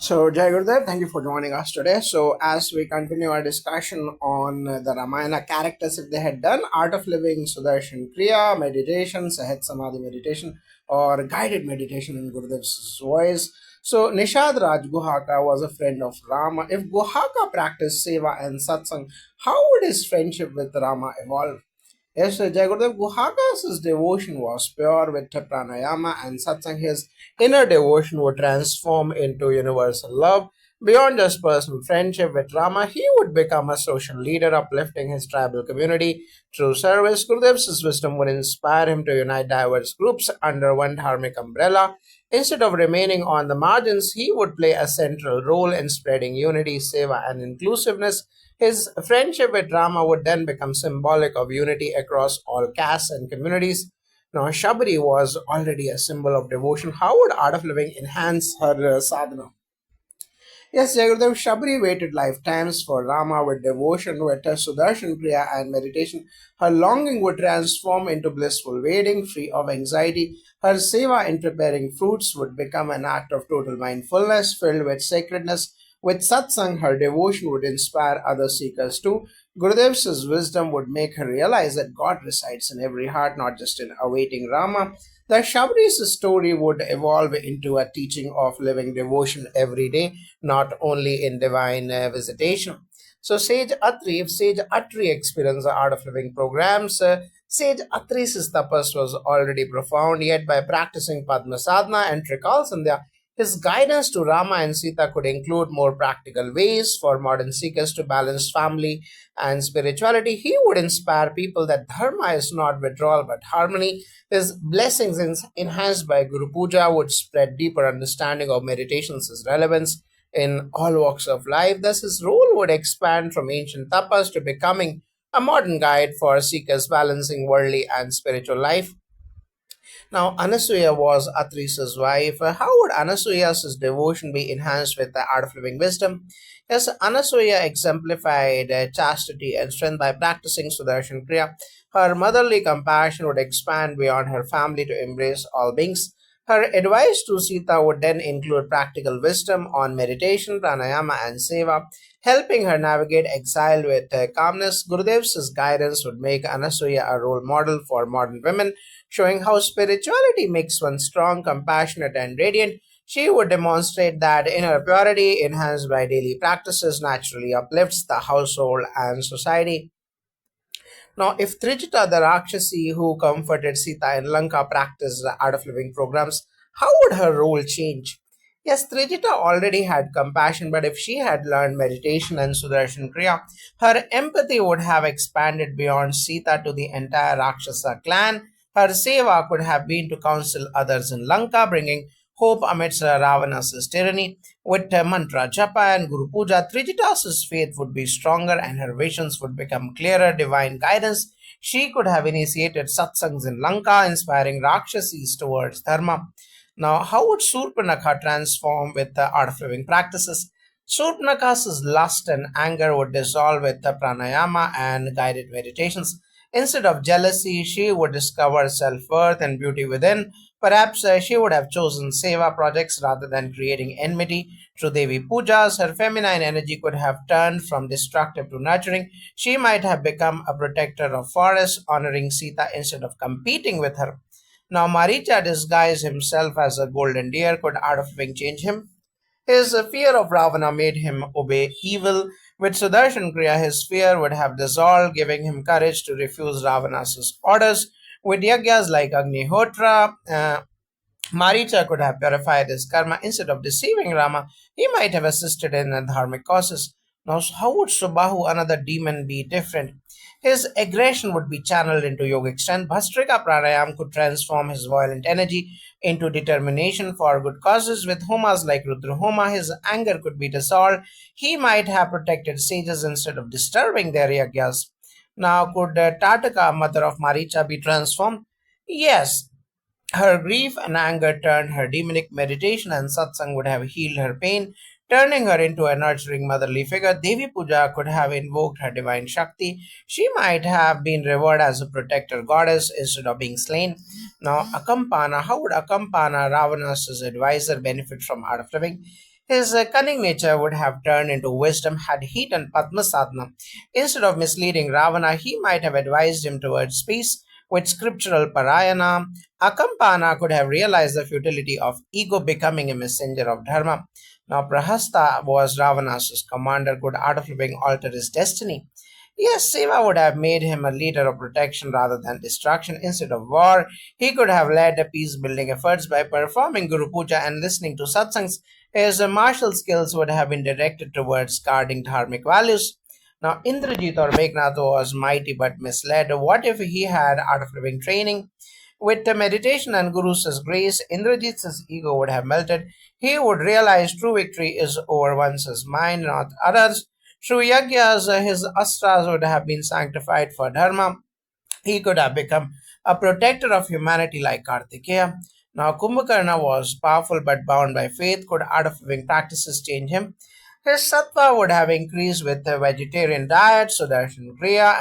So, Jai Gurudev, thank you for joining us today. So, as we continue our discussion on the Ramayana characters, if they had done Art of Living, Sudarshan Kriya, meditation, Sahet Samadhi meditation, or guided meditation in Gurudev's voice. So, Nishad Raj Guhaka was a friend of Rama. If Guhaka practiced Seva and Satsang, how would his friendship with Rama evolve? Yes, Jayagurudev Guhaka's devotion was pure with pranayama and satsang. His inner devotion would transform into universal love. Beyond just personal friendship with Rama, he would become a social leader, uplifting his tribal community through service. Gurudev's wisdom would inspire him to unite diverse groups under one dharmic umbrella. Instead of remaining on the margins, he would play a central role in spreading unity, seva, and inclusiveness. His friendship with Rama would then become symbolic of unity across all castes and communities. Now, Shabri was already a symbol of devotion. How would Art of Living enhance her sadhana? Yes, Jagurudev Shabri waited lifetimes for Rama with devotion, with her Sudarshan Kriya and meditation. Her longing would transform into blissful waiting, free of anxiety. Her seva in preparing fruits would become an act of total mindfulness, filled with sacredness. With satsang, her devotion would inspire other seekers too. Gurudev's wisdom would make her realize that God resides in every heart, not just in awaiting Rama. The Shabri's story would evolve into a teaching of living devotion every day, not only in divine visitation. So, Sage Atri, if Sage Atri experienced the art of living programs, Sage Atri's tapas was already profound, yet by practicing Padma Sadhana and Trikal Sandhya, his guidance to Rama and Sita could include more practical ways for modern seekers to balance family and spirituality. He would inspire people that dharma is not withdrawal but harmony. His blessings, enhanced by Guru Puja, would spread deeper understanding of meditation's relevance in all walks of life. Thus, his role would expand from ancient tapas to becoming a modern guide for seekers balancing worldly and spiritual life. Now, Anasuya was Atri's wife. How would Anasuya's devotion be enhanced with the art of living wisdom? Yes, Anasuya exemplified chastity and strength by practicing Sudarshan Kriya. Her motherly compassion would expand beyond her family to embrace all beings. Her advice to Sita would then include practical wisdom on meditation, pranayama, and seva, helping her navigate exile with calmness. Gurudev's guidance would make Anasuya a role model for modern women, showing how spirituality makes one strong, compassionate, and radiant. She would demonstrate that inner purity, enhanced by daily practices, naturally uplifts the household and society. Now, if Trijita, the Rakshasi who comforted Sita in Lanka, practiced the art of living programs, how would her role change? Yes, Trijita already had compassion, but if she had learned meditation and Sudarshan Kriya, her empathy would have expanded beyond Sita to the entire Rakshasa clan. Her seva could have been to counsel others in Lanka, bringing hope amidst Ravana's tyranny. With mantra japa and Guru Puja, Trijita's faith would be stronger and her visions would become clearer. Divine guidance. She could have initiated satsangs in Lanka, inspiring Rakshasis towards dharma. Now, how would Surpanakha transform with the art of living practices? Surpanakha's lust and anger would dissolve with the pranayama and guided meditations. Instead of jealousy, she would discover self worth and beauty within. Perhaps she would have chosen seva projects rather than creating enmity. Through Devi pujas, her feminine energy could have turned from destructive to nurturing. She might have become a protector of forests, honoring Sita instead of competing with her. Now, Maricha disguised himself as a golden deer. Could art of living change him? His fear of Ravana made him obey evil. With Sudarshan Kriya, his fear would have dissolved, giving him courage to refuse Ravana's orders. With yagyas like Agnihotra, Maricha could have purified his karma. Instead of deceiving Rama, he might have assisted in dharmic causes. Now, how would Subahu, another demon, be different? His aggression would be channeled into yogic strength. Bhastrika Pranayam could transform his violent energy into determination for good causes. With homas like Rudrahoma, his anger could be dissolved. He might have protected sages instead of disturbing their yagyas. Now, could Tataka, mother of Maricha, be transformed? Yes, her grief and anger turned her demonic meditation, and satsang would have healed her pain, turning her into a nurturing motherly figure. Devi Puja could have invoked her divine Shakti. She might have been revered as a protector goddess instead of being slain. Now, Akampana, how would Akampana, Ravana's advisor, benefit from art of living? His cunning nature would have turned into wisdom had he done Padma Sadhana. Instead of misleading Ravana, he might have advised him towards peace with scriptural parayana. Akampana could have realized the futility of ego becoming a messenger of dharma. Now, Prahasta was Ravana's commander, could art of living alter his destiny. Yes, Seva would have made him a leader of protection rather than destruction. Instead of war, he could have led the peace building efforts by performing Guru Puja and listening to satsangs. His martial skills would have been directed towards guarding dharmic values. Now, Indrajit or Meghnad was mighty but misled. What if he had art of living training? With the meditation and Guru's grace, Indrajit's ego would have melted. He would realize true victory is over one's mind, not others. Through yajnas, his astras would have been sanctified for dharma. He could have become a protector of humanity like Kartikeya. Now, Kumbhakarna was powerful but bound by faith. Could art of living practices change him? His sattva would have increased with a vegetarian diet, Sudarshan Kriya,